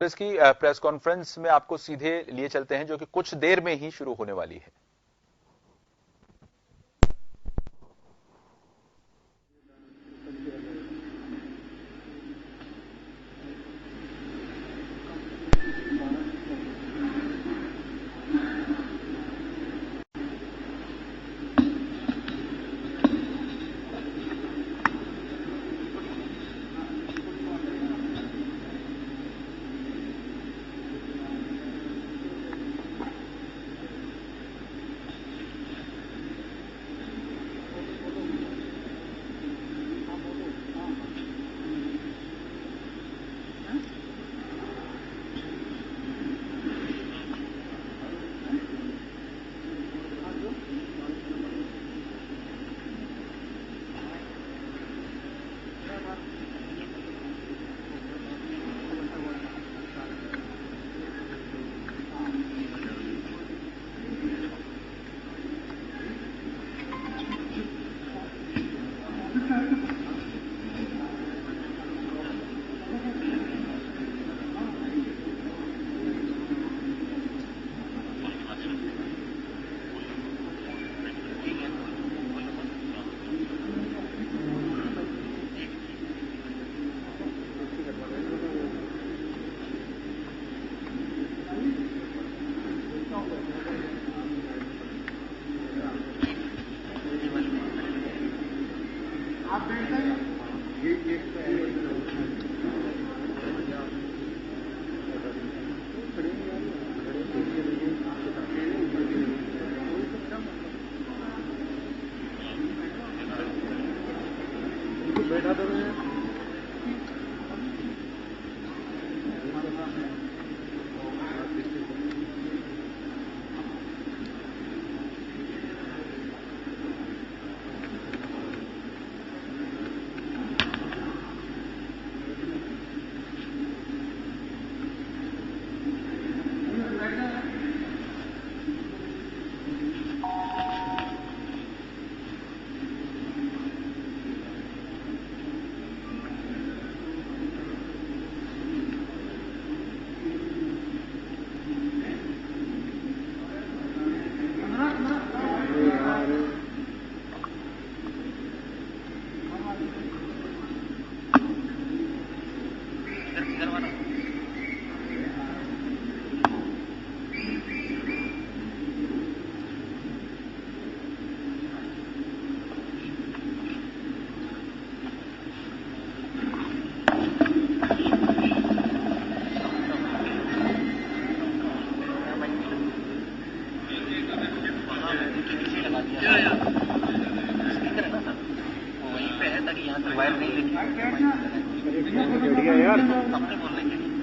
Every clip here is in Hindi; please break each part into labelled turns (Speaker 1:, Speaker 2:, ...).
Speaker 1: कांग्रेस की प्रेस कॉन्फ्रेंस में आपको सीधे लिए चलते हैं जो कि कुछ देर में ही शुरू होने वाली है।
Speaker 2: बैठा तो यार
Speaker 3: सबने बोलने के लिए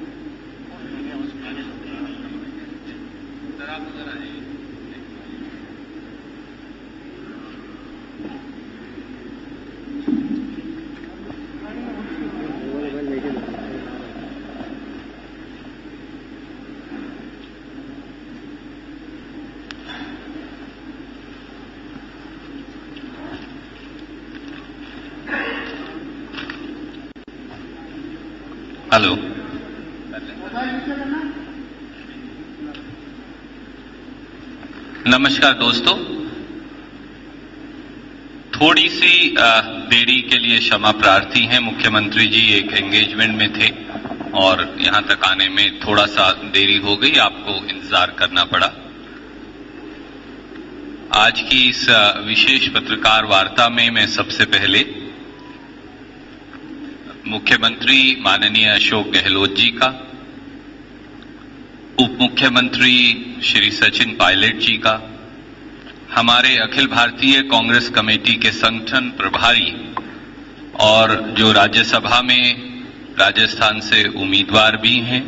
Speaker 4: हेलो, नमस्कार दोस्तों। थोड़ी सी देरी के लिए क्षमा प्रार्थी हैं। मुख्यमंत्री जी एक एंगेजमेंट में थे और यहां तक आने में थोड़ा सा देरी हो गई, आपको इंतजार करना पड़ा। आज की इस विशेष पत्रकार वार्ता में मैं सबसे पहले मुख्यमंत्री माननीय अशोक गहलोत जी का, उप मुख्यमंत्री श्री सचिन पायलट जी का, हमारे अखिल भारतीय कांग्रेस कमेटी के संगठन प्रभारी और जो राज्यसभा में राजस्थान से उम्मीदवार भी हैं,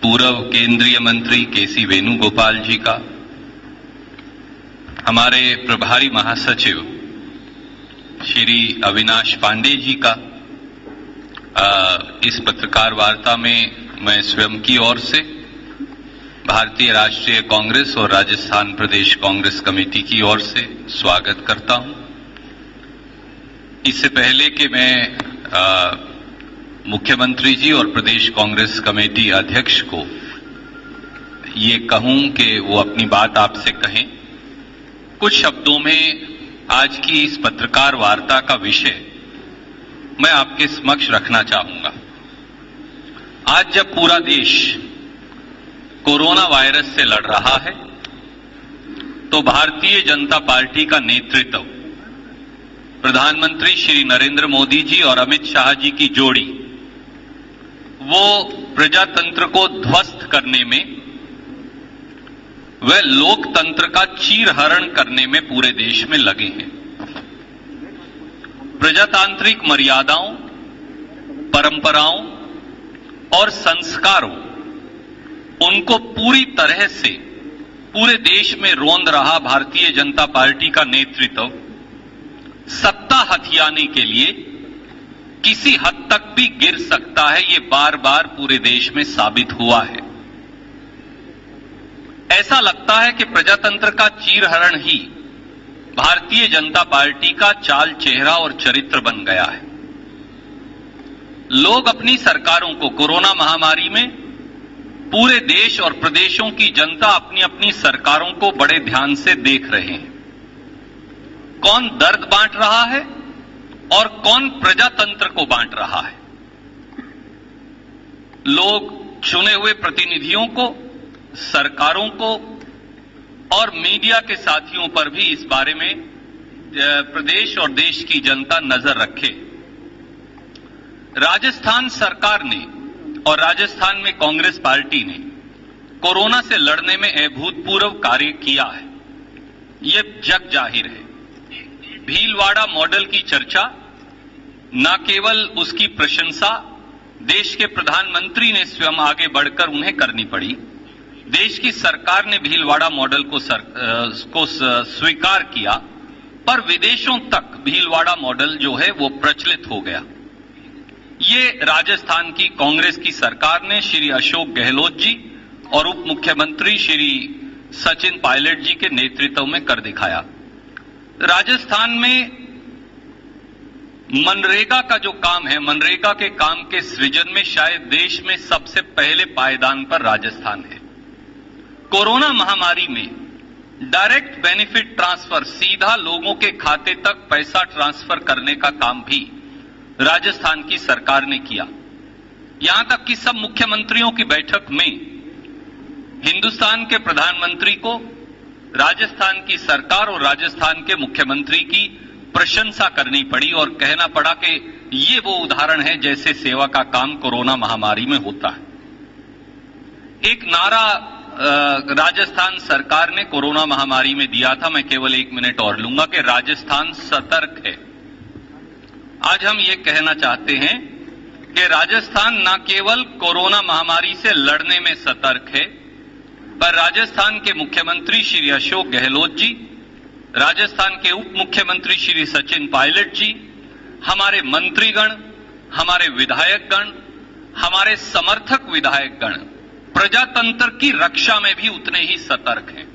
Speaker 4: पूर्व केंद्रीय मंत्री केसी वेणुगोपाल जी का, हमारे प्रभारी महासचिव श्री अविनाश पांडे जी का, इस पत्रकार वार्ता में मैं स्वयं की ओर से भारतीय राष्ट्रीय कांग्रेस और राजस्थान प्रदेश कांग्रेस कमेटी की ओर से स्वागत करता हूं। इससे पहले कि मैं मुख्यमंत्री जी और प्रदेश कांग्रेस कमेटी अध्यक्ष को ये कहूं कि वो अपनी बात आपसे कहें। कुछ शब्दों में आज की इस पत्रकार वार्ता का विषय मैं आपके समक्ष रखना चाहूंगा। आज जब पूरा देश कोरोना वायरस से लड़ रहा है तो भारतीय जनता पार्टी का नेतृत्व प्रधानमंत्री श्री नरेंद्र मोदी जी और अमित शाह जी की जोड़ी वो प्रजातंत्र को ध्वस्त करने में, वह लोकतंत्र का चीरहरण करने में पूरे देश में लगे हैं। प्रजातांत्रिक मर्यादाओं, परंपराओं और संस्कारों, उनको पूरी तरह से पूरे देश में रौंद रहा भारतीय जनता पार्टी का नेतृत्व सत्ता हथियाने के लिए किसी हद तक भी गिर सकता है, ये बार बार पूरे देश में साबित हुआ है। ऐसा लगता है कि प्रजातंत्र का चीरहरण ही भारतीय जनता पार्टी का चाल चेहरा और चरित्र बन गया है। लोग अपनी सरकारों को, कोरोना महामारी में पूरे देश और प्रदेशों की जनता अपनी अपनी सरकारों को बड़े ध्यान से देख रहे हैं। कौन दर्द बांट रहा है और कौन प्रजातंत्र को बांट रहा है। लोग चुने हुए प्रतिनिधियों को, सरकारों को और मीडिया के साथियों पर भी इस बारे में प्रदेश और देश की जनता नजर रखे। राजस्थान सरकार ने और राजस्थान में कांग्रेस पार्टी ने कोरोना से लड़ने में अभूतपूर्व कार्य किया है, ये जग जाहिर है। भीलवाड़ा मॉडल की चर्चा, न केवल उसकी प्रशंसा देश के प्रधानमंत्री ने स्वयं आगे बढ़कर उन्हें करनी पड़ी, देश की सरकार ने भीलवाड़ा मॉडल को स्वीकार किया, पर विदेशों तक भीलवाड़ा मॉडल जो है वो प्रचलित हो गया। ये राजस्थान की कांग्रेस की सरकार ने श्री अशोक गहलोत जी और उप मुख्यमंत्री श्री सचिन पायलट जी के नेतृत्व में कर दिखाया। राजस्थान में मनरेगा का जो काम है, मनरेगा के काम के सृजन में शायद देश में सबसे पहले पायदान पर राजस्थान है। कोरोना महामारी में डायरेक्ट बेनिफिट ट्रांसफर, सीधा लोगों के खाते तक पैसा ट्रांसफर करने का काम भी राजस्थान की सरकार ने किया। यहां तक कि सब मुख्यमंत्रियों की बैठक में हिंदुस्तान के प्रधानमंत्री को राजस्थान की सरकार और राजस्थान के मुख्यमंत्री की प्रशंसा करनी पड़ी और कहना पड़ा कि ये वो उदाहरण है जैसे सेवा का काम कोरोना महामारी में होता है। एक नारा राजस्थान सरकार ने कोरोना महामारी में दिया था, मैं केवल 1 मिनट और लूंगा, कि राजस्थान सतर्क है। आज हम ये कहना चाहते हैं कि राजस्थान न केवल कोरोना महामारी से लड़ने में सतर्क है, पर राजस्थान के मुख्यमंत्री श्री अशोक गहलोत जी, राजस्थान के उप मुख्यमंत्री श्री सचिन पायलट जी, हमारे मंत्रीगण, हमारे विधायकगण, हमारे समर्थक विधायकगण प्रजातंत्र की रक्षा में भी उतने ही सतर्क हैं।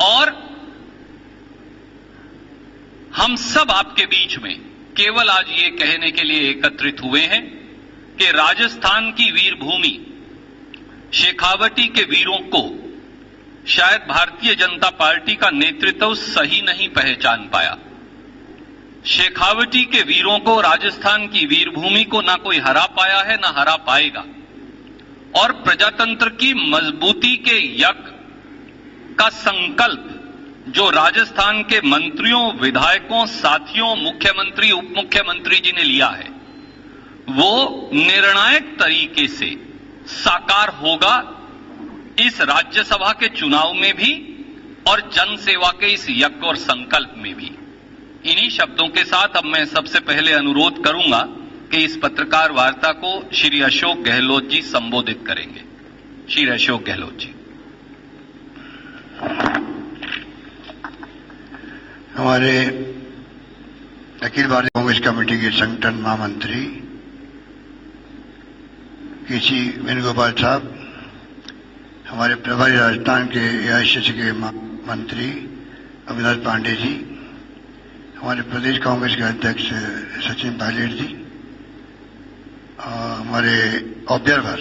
Speaker 4: और हम सब आपके बीच में केवल आज ये कहने के लिए एकत्रित हुए हैं कि राजस्थान की वीर भूमि शेखावटी के वीरों को शायद भारतीय जनता पार्टी का नेतृत्व सही नहीं पहचान पाया। शेखावटी के वीरों को, राजस्थान की वीरभूमि को ना कोई हरा पाया है, ना हरा पाएगा। और प्रजातंत्र की मजबूती के यज्ञ का संकल्प जो राजस्थान के मंत्रियों, विधायकों, साथियों, मुख्यमंत्री, उप मुख्यमंत्री जी ने लिया है, वो निर्णायक तरीके से साकार होगा इस राज्यसभा के चुनाव में भी और जनसेवा के इस यज्ञ और संकल्प में भी। इन्हीं शब्दों के साथ अब मैं सबसे पहले अनुरोध करूंगा कि इस पत्रकार वार्ता को श्री अशोक गहलोत जी संबोधित करेंगे। श्री अशोक गहलोत जी।
Speaker 3: हमारे अखिल भारतीय कांग्रेस कमेटी के संगठन महामंत्री केसी वेणुगोपाल साहब, हमारे प्रभारी राजस्थान के एआईसीसी के मंत्री अविनाश पांडे जी, हमारे प्रदेश कांग्रेस के अध्यक्ष सचिन पायलट जी, हमारे ऑब्जर्वर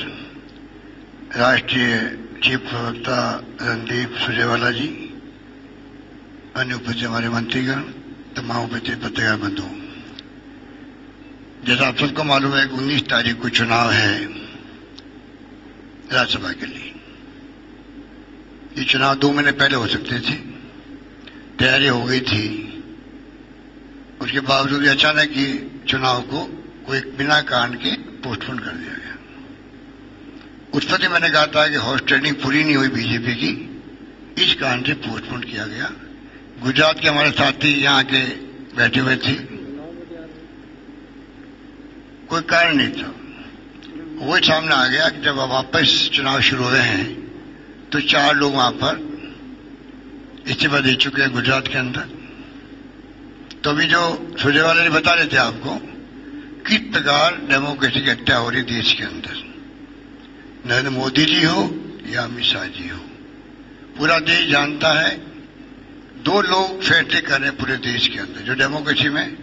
Speaker 3: राष्ट्रीय चीफ प्रवक्ता रणदीप सुरजेवाला जी, अन्य उपस्थित हमारे मंत्रीगण, तमाम उपस्थित पत्रकार बंधु, जैसा आप सबको मालूम है कि 19 तारीख को चुनाव है राज्यसभा के लिए। ये चुनाव 2 महीने पहले हो सकते थे, तैयारी हो गई थी, उसके बावजूद अचानक ही चुनाव को कोई बिना कारण के पोस्टपोन कर दिया गया। उस पर मैंने कहा था कि हाउस ट्रेनिंग पूरी नहीं हुई बीजेपी की, इस कारण से पोस्टपोन किया गया। गुजरात के हमारे साथी यहाँ के बैठे हुए थे, कोई कारण नहीं था। वो सामने आ गया कि जब वापस चुनाव शुरू हुए हैं तो 4 लोग वहां पर इस्तीफा दे चुके हैं गुजरात के अंदर। तो अभी जो सुरजेवाला जी बता रहे थे आपको किस प्रकार डेमोक्रेसी की हत्या हो रही देश के अंदर, नरेंद्र मोदी जी हो या अमित शाह जी हो, पूरा देश जानता है। 2 लोग फैसले कर रहे हैं पूरे देश के अंदर, जो डेमोक्रेसी में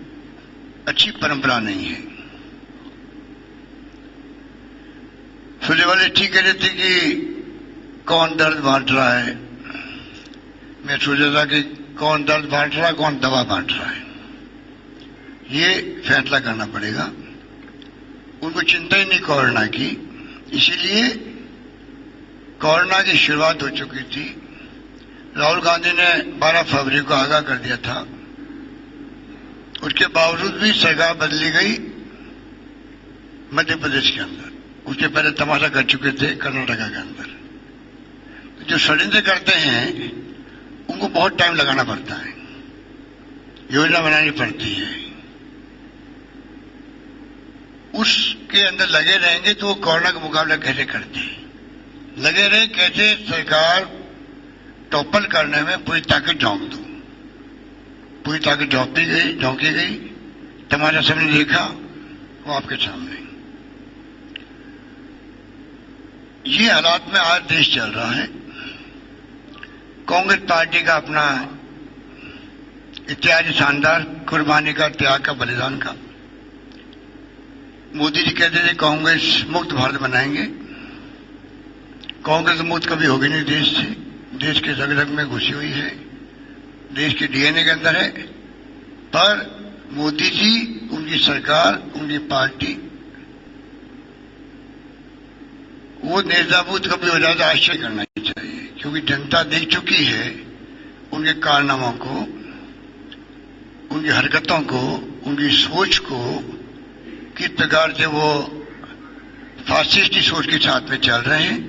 Speaker 3: अच्छी परंपरा नहीं है। सुरजेवाला ठीक कह रहे थे कि कौन दर्द बांट रहा है। मैं सोच रहा था कि कौन दर्द बांट रहा है, कौन दवा बांट रहा है, ये फैसला करना पड़ेगा। उनको चिंता ही नहीं कोरोना की, इसीलिए कोरोना की शुरुआत हो चुकी थी। राहुल गांधी ने 12 फरवरी को आगाह कर दिया था, उसके बावजूद भी सरकार बदली गई मध्य प्रदेश के अंदर। उसके पहले तमाशा कर चुके थे कर्नाटका के अंदर। जो षड्यंत्र करते हैं उनको बहुत टाइम लगाना पड़ता है, योजना बनानी पड़ती है, उसके अंदर लगे रहेंगे तो वो कोरोना का मुकाबला कैसे करते हैं। लगे रहे कैसे सरकार टॉपल करने में पूरी ताकत झोंक दो, पूरी ताकत झोंकी गई। तमाशा सबने देखा, वो आपके सामने। ये हालात में आज देश चल रहा है। कांग्रेस पार्टी का अपना इत्यादि शानदार कुर्बानी का, त्याग का, बलिदान का। मोदी जी कहते थे कांग्रेस मुक्त भारत बनाएंगे। कांग्रेस मुक्त कभी होगी नहीं देश से, देश के रग रग में घुसी हुई है, देश के डीएनए के अंदर है। पर मोदी जी, उनकी सरकार, उनकी पार्टी वो निर्दाबूत कभी हो जाता आश्चर्य करना ही चाहिए, क्योंकि जनता देख चुकी है उनके कारनामों को, उनकी हरकतों को, उनकी सोच को, किस प्रकार से वो फासिस्ट की सोच के साथ में चल रहे हैं,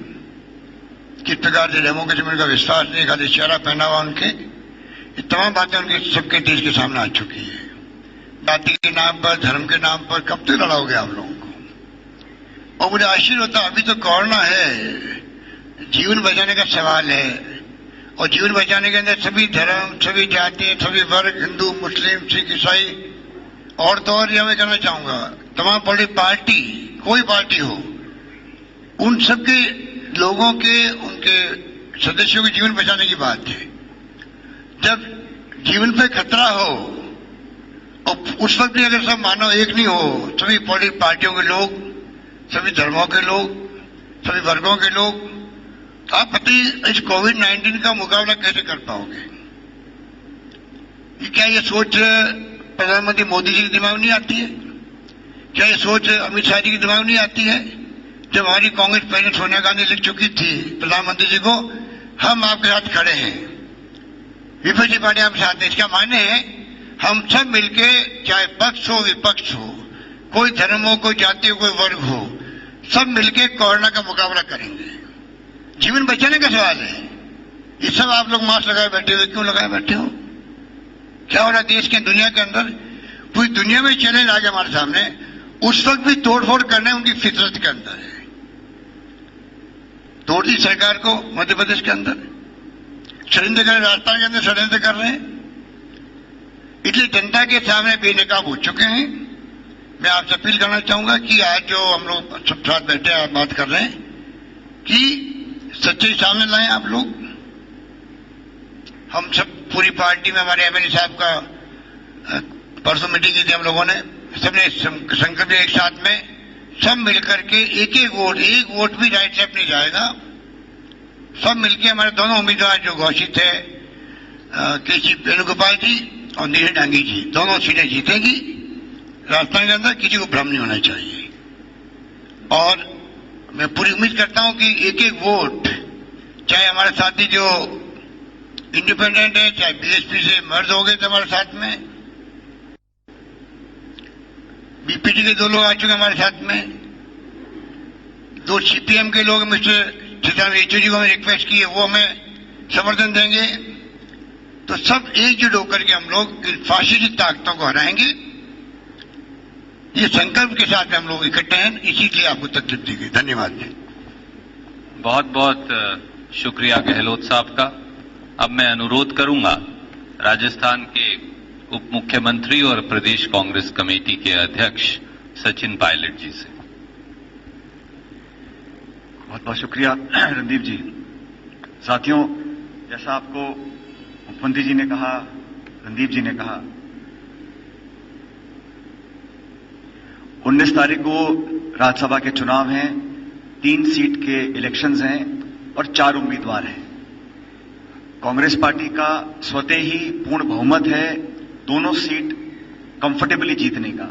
Speaker 3: किस प्रकार से डेमोक्रेसी में उनका विश्वास नहीं, खाली चेहरा पहना हुआ उनके। ये तमाम बातें उनके सबके देश के सामने आ चुकी है। जाति के नाम पर, धर्म के नाम पर कब तक लड़ाओगे आप लोगों को। और मुझे आश्चर्य होता, अभी तो कोरोना है, जीवन बचाने का सवाल है, और जीवन बचाने के अंदर सभी धर्म, सभी जाति, सभी वर्ग, हिंदू, मुस्लिम, सिख, ईसाई, और तो और यह मैं कहना चाहूंगा तमाम बड़ी पार्टी, कोई पार्टी हो, उन सबके लोगों के, उनके सदस्यों के जीवन बचाने की बात है। जब जीवन पे खतरा हो और उस वक्त भी अगर सब मानव एक नहीं हो, सभी पॉलिटिकल पार्टियों के लोग, सभी धर्मों के लोग, सभी वर्गों के लोग, तो आप बताइए इस कोविड-19 का मुकाबला कैसे कर पाओगे। क्या ये सोच प्रधानमंत्री मोदी जी के दिमाग में नहीं आती है? क्या ये सोच अमित शाह जी के दिमाग में नहीं आती है? जब हमारी कांग्रेस पहले सोनिया गांधी लिख चुकी थी प्रधानमंत्री जी को, हम आपके साथ खड़े हैं, विपक्षी पार्टी आपके साथ है। इसका मायने है हम सब मिलके, चाहे पक्ष हो विपक्ष हो, कोई धर्म हो, कोई जाति हो, कोई वर्ग हो, सब मिलके कोरोना का मुकाबला करेंगे। जीवन बचाने का सवाल है। ये सब आप लोग मास्क लगाए बैठे हुए क्यों लगाए बैठे हो? क्या हो रहा देश के, दुनिया के अंदर? पूरी दुनिया में चैलेंज आ गया हमारे सामने। उस वक्त भी तोड़फोड़ करने उनकी फितरत के अंदर है। तोड़ दी सरकार को मध्य प्रदेश के अंदर, षड्यंत्र कर रहे, राजस्थान के अंदर षड्यंत्र कर रहे हैं। इसलिए जनता के सामने बेनकाब हो चुके हैं। मैं आपसे अपील करना चाहूंगा कि आज जो हम लोग सब साथ बैठे हैं, बात कर रहे हैं, कि सच्चाई सामने लाएं आप लोग। हम सब पूरी पार्टी में, हमारे एमएलए साहब का परसों मीटिंग की थी हम लोगों ने, सबने संकल्प एक साथ में सब मिलकर के एक वोट भी राइट साइड नहीं जाएगा। सब मिलके हमारे दोनों उम्मीदवार जो घोषित है केसी वेणुगोपाल जी और नीरज डांगी जी, दोनों सीटें जीतेंगी राजस्थान के अंदर। किसी को भ्रम नहीं होना चाहिए। और मैं पूरी उम्मीद करता हूं कि एक वोट, चाहे हमारे साथी जो इंडिपेंडेंट है, चाहे बीएसपी से मर्ज हो गए थे हमारे साथ में, बीपीटी के 2 लोग आ चुके हमारे साथ में, 2 सीपीएम के लोग मिस्टर सीताराम येचुरी को हमें रिक्वेस्ट की है, वो हमें समर्थन देंगे। तो सब एकजुट होकर के हम लोग इन फासिस्टी ताकतों को हराएंगे। ये संकल्प के साथ हम लोग इकट्ठे हैं, इसीलिए आपको तकलीफ दी गई। धन्यवाद जी।
Speaker 4: बहुत बहुत शुक्रिया गहलोत साहब का। अब मैं अनुरोध करूंगा राजस्थान के उप मुख्यमंत्री और प्रदेश कांग्रेस कमेटी के अध्यक्ष सचिन पायलट जी से।
Speaker 5: बहुत बहुत शुक्रिया रणदीप जी। साथियों, जैसा आपको मुख्यमंत्री जी ने कहा, रणदीप जी ने कहा, 19 तारीख को राज्यसभा के चुनाव हैं, 3 सीट के इलेक्शंस हैं और 4 उम्मीदवार हैं। कांग्रेस पार्टी का स्वतः ही पूर्ण बहुमत है दोनों सीट कंफर्टेबली जीतने का,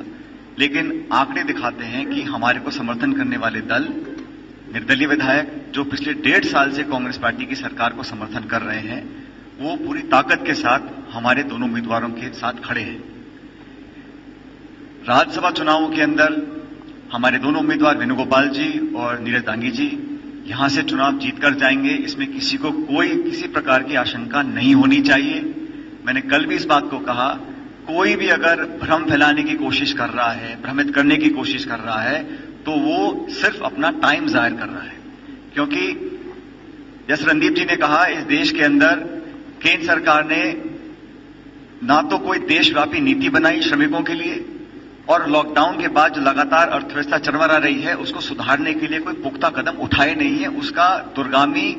Speaker 5: लेकिन आंकड़े दिखाते हैं कि हमारे को समर्थन करने वाले दल, निर्दलीय विधायक जो पिछले 1.5 साल से कांग्रेस पार्टी की सरकार को समर्थन कर रहे हैं, वो पूरी ताकत के साथ हमारे दोनों उम्मीदवारों के साथ खड़े हैं। राज्यसभा चुनावों के अंदर हमारे दोनों उम्मीदवार वेणुगोपाल जी और नीरज डांगी जी यहां से चुनाव जीतकर जाएंगे। इसमें किसी को किसी प्रकार की आशंका नहीं होनी चाहिए। मैंने कल भी इस बात को कहा, कोई भी अगर भ्रम फैलाने की कोशिश कर रहा है, भ्रमित करने की कोशिश कर रहा है, तो वो सिर्फ अपना टाइम जाहिर कर रहा है। क्योंकि जैसे रणदीप जी ने कहा, इस देश के अंदर केंद्र सरकार ने ना तो कोई देशव्यापी नीति बनाई श्रमिकों के लिए, और लॉकडाउन के बाद जो लगातार अर्थव्यवस्था चरमरा रही है उसको सुधारने के लिए कोई पुख्ता कदम उठाए नहीं है। उसका दुर्गामी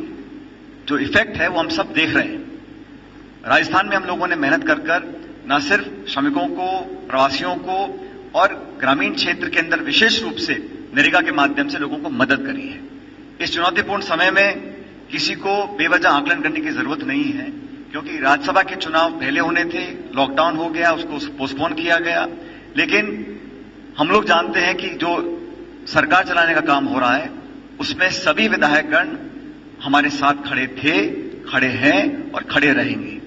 Speaker 5: जो इफेक्ट है वो हम सब देख रहे हैं। राजस्थान में हम लोगों ने मेहनत कर कर न सिर्फ श्रमिकों को, प्रवासियों को और ग्रामीण क्षेत्र के अंदर विशेष रूप से नरेगा के माध्यम से लोगों को मदद करी है। इस चुनौतीपूर्ण समय में किसी को बेवजह आकलन करने की जरूरत नहीं है, क्योंकि राज्यसभा के चुनाव पहले होने थे, लॉकडाउन हो गया, उसको पोस्टपोन किया गया। लेकिन हम लोग जानते हैं कि जो सरकार चलाने का काम हो रहा है उसमें सभी विधायकगण हमारे साथ खड़े थे, खड़े हैं और खड़े रहेंगे।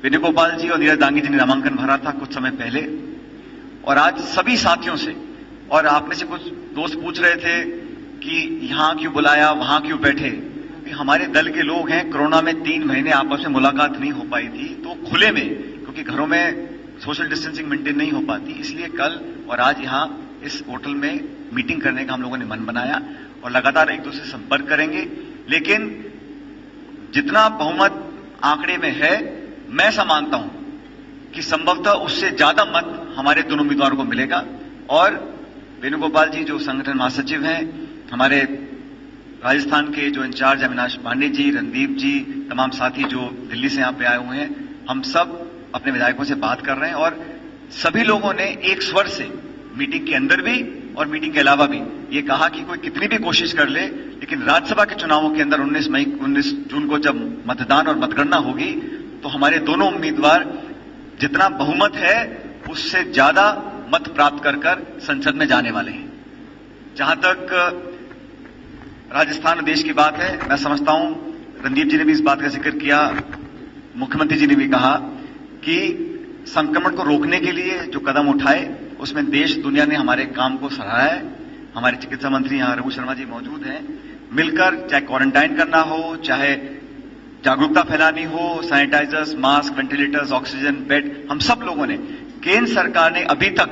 Speaker 5: वेणुगोपाल जी और नीरज डांगी जी ने नामांकन भरा था कुछ समय पहले, और आज सभी साथियों से, और आप में से कुछ दोस्त पूछ रहे थे कि यहां क्यों बुलाया, वहां क्यों बैठे। हमारे दल के लोग हैं, कोरोना में 3 महीने आपस में मुलाकात नहीं हो पाई थी, तो खुले में, क्योंकि घरों में सोशल डिस्टेंसिंग मेंटेन नहीं हो पाती, इसलिए कल और आज यहां इस होटल में मीटिंग करने का हम लोगों ने मन बनाया और लगातार एक दूसरे से संपर्क करेंगे। लेकिन जितना बहुमत आंकड़े में है, मैं ऐसा मानता हूं कि संभवतः उससे ज्यादा मत हमारे दोनों उम्मीदवारों को मिलेगा। और वेणुगोपाल जी जो संगठन महासचिव हैं, हमारे राजस्थान के जो इंचार्ज अविनाश पांडे जी, रणदीप जी, तमाम साथी जो दिल्ली से यहां पे आए हुए हैं, हम सब अपने विधायकों से बात कर रहे हैं और सभी लोगों ने एक स्वर से मीटिंग के अंदर भी और मीटिंग के अलावा भी ये कहा कि कोई कितनी भी कोशिश कर ले, लेकिन राज्यसभा के चुनावों के अंदर 19 जून को जब मतदान और मतगणना होगी तो हमारे दोनों उम्मीदवार जितना बहुमत है उससे ज्यादा मत प्राप्त कर संसद में जाने वाले हैं। जहां तक राजस्थान देश की बात है, मैं समझता हूं रणदीप जी ने भी इस बात का जिक्र किया, मुख्यमंत्री जी ने भी कहा कि संक्रमण को रोकने के लिए जो कदम उठाए उसमें देश दुनिया ने हमारे काम को सराहा है। हमारे चिकित्सा मंत्री यहां रघु शर्मा जी मौजूद हैं, मिलकर चाहे क्वारंटाइन करना हो, चाहे जागरूकता फैलानी हो, sanitizers, mask, ventilators, oxygen bed, हम सब लोगों ने, केंद्र सरकार ने अभी तक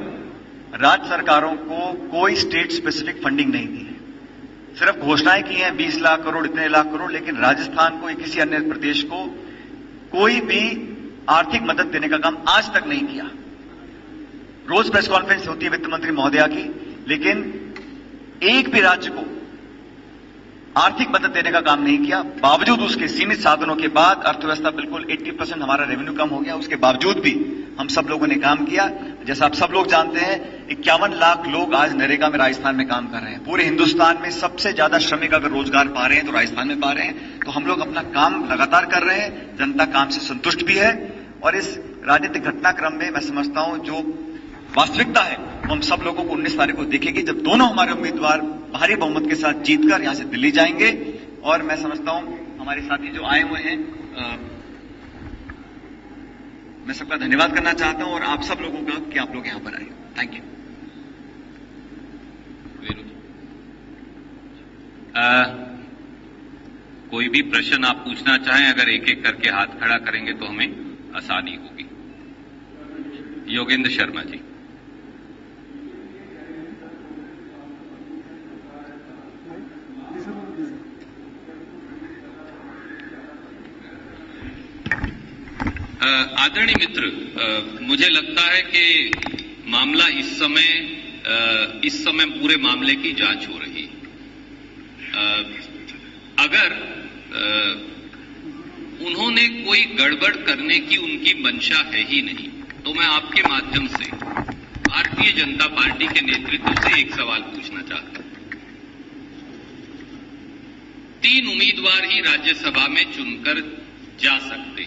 Speaker 5: राज्य सरकारों को कोई स्टेट स्पेसिफिक फंडिंग नहीं दी है। सिर्फ घोषणाएं की हैं 20 लाख करोड़, इतने लाख करोड़, लेकिन राजस्थान को या किसी अन्य प्रदेश को कोई भी आर्थिक मदद देने का काम आज तक नहीं किया। रोज प्रेस कॉन्फ्रेंस होती है वित्त मंत्री महोदया की, लेकिन एक भी राज्य को आर्थिक मदद देने का काम नहीं किया। बावजूद उसके सीमित साधनों के बाद अर्थव्यवस्था बिल्कुल 80% हमारा रेवेन्यू कम हो गया, उसके बावजूद भी हम सब लोगों ने काम किया। जैसा आप सब लोग जानते हैं 51 लाख लोग आज नरेगा में राजस्थान में काम कर रहे हैं। पूरे हिंदुस्तान में सबसे ज्यादा श्रमिक अगर रोजगार पा रहे हैं तो राजस्थान में पा रहे हैं। तो हम लोग अपना काम लगातार कर रहे हैं, जनता काम से संतुष्ट भी है। और इस राजनीतिक घटनाक्रम में मैं समझता हूं जो वास्तविकता है वो हम सब लोगों को 19 तारीख को दिखेगी, जब दोनों हमारे उम्मीदवार भारी बहुमत के साथ जीतकर यहां से दिल्ली जाएंगे। और मैं समझता हूं हमारे साथी जो आए हुए हैं, मैं सबका धन्यवाद करना चाहता हूं और आप सब लोगों का कि आप लोग यहां पर आए। Thank you.
Speaker 4: कोई भी प्रश्न आप पूछना चाहें, अगर एक एक करके हाथ खड़ा करेंगे तो हमें आसानी होगी। योगेंद्र शर्मा जी। आदरणीय मित्र, मुझे लगता है कि मामला इस समय पूरे मामले की जांच हो रही है। अगर उन्होंने कोई गड़बड़ करने की उनकी मंशा है ही नहीं, तो मैं आपके माध्यम से भारतीय जनता पार्टी के नेतृत्व से एक सवाल पूछना चाहता हूं। 3 उम्मीदवार ही राज्यसभा में चुनकर जा सकते।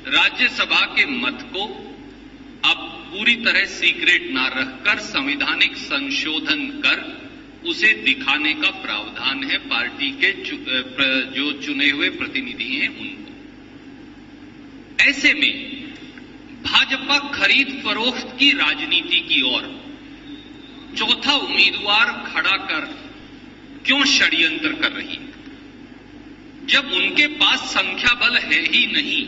Speaker 4: राज्यसभा के मत को अब पूरी तरह सीक्रेट ना रखकर संवैधानिक संशोधन कर उसे दिखाने का प्रावधान है पार्टी के जो चुने हुए प्रतिनिधि हैं उनको। ऐसे में भाजपा खरीद फरोख्त की राजनीति की ओर चौथा उम्मीदवार खड़ा कर क्यों षड्यंत्र कर रही है, जब उनके पास संख्या बल है ही नहीं।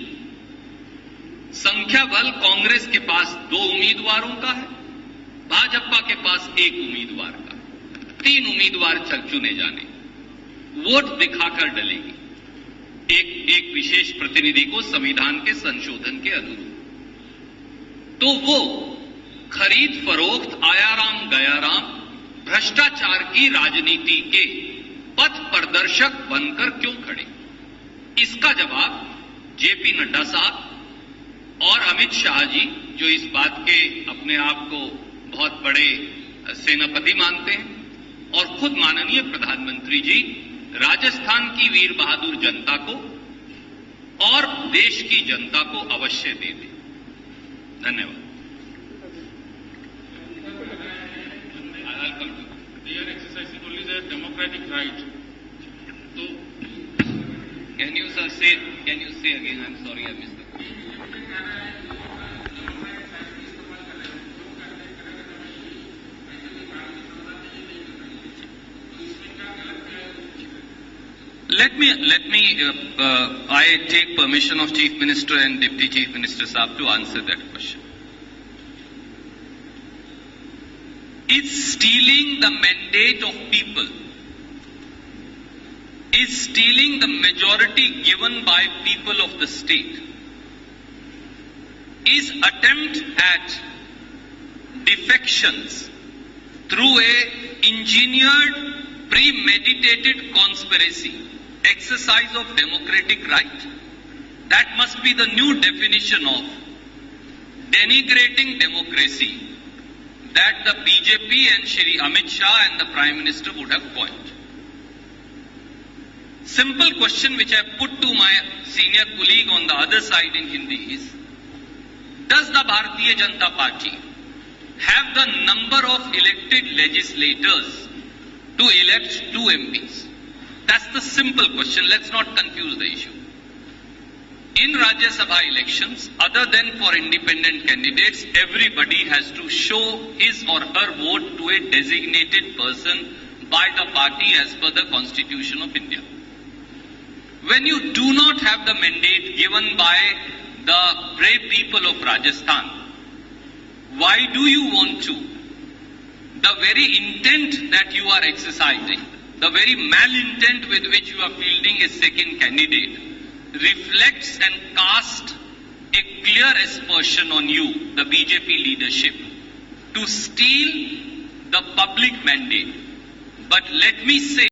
Speaker 4: संख्या बल कांग्रेस के पास 2 उम्मीदवारों का है, भाजपा के पास 1 उम्मीदवार का। 3 उम्मीदवार चुने जाने, वोट दिखाकर डलेगी एक विशेष प्रतिनिधि को संविधान के संशोधन के अनुरूप। तो वो खरीद फरोख्त, आयाराम गयाराम, भ्रष्टाचार की राजनीति के पथ प्रदर्शक बनकर क्यों खड़े? इसका जवाब जेपी नड्डा साहब और अमित शाह जी, जो इस बात के अपने आप को बहुत बड़े सेनापति मानते हैं, और खुद माननीय प्रधानमंत्री जी राजस्थान की वीर बहादुर जनता को और देश की जनता को अवश्य दे दें। धन्यवाद।
Speaker 6: They are exercising only their democratic right. So,
Speaker 4: Can you say again? I'm sorry, I missed the question. Let me I take permission of Chief Minister and Deputy Chief Minister Saab to answer that question. Is stealing the mandate of people, is stealing the majority given by people of the state, is attempt at defections through a engineered, premeditated conspiracy, exercise of democratic right. That must be the new definition of denigrating democracy that the BJP and Shri Amit Shah and the Prime Minister would have coined. Simple question which I put to my senior colleague on the other side in Hindi is, does the Bharatiya Janata Party have the number of elected legislators to elect 2 MPs? That's the simple question. Let's not confuse the issue. In Rajya Sabha elections, other than for independent candidates, everybody has to show his or her vote to a designated person by the party as per the Constitution of India. When you do not have the mandate given by the brave people of Rajasthan, why do you want to? The very intent that you are exercising, the very malintent with which you are fielding a second candidate, reflects and casts a clear aspersion on you, the BJP leadership, to steal the public mandate. But let me say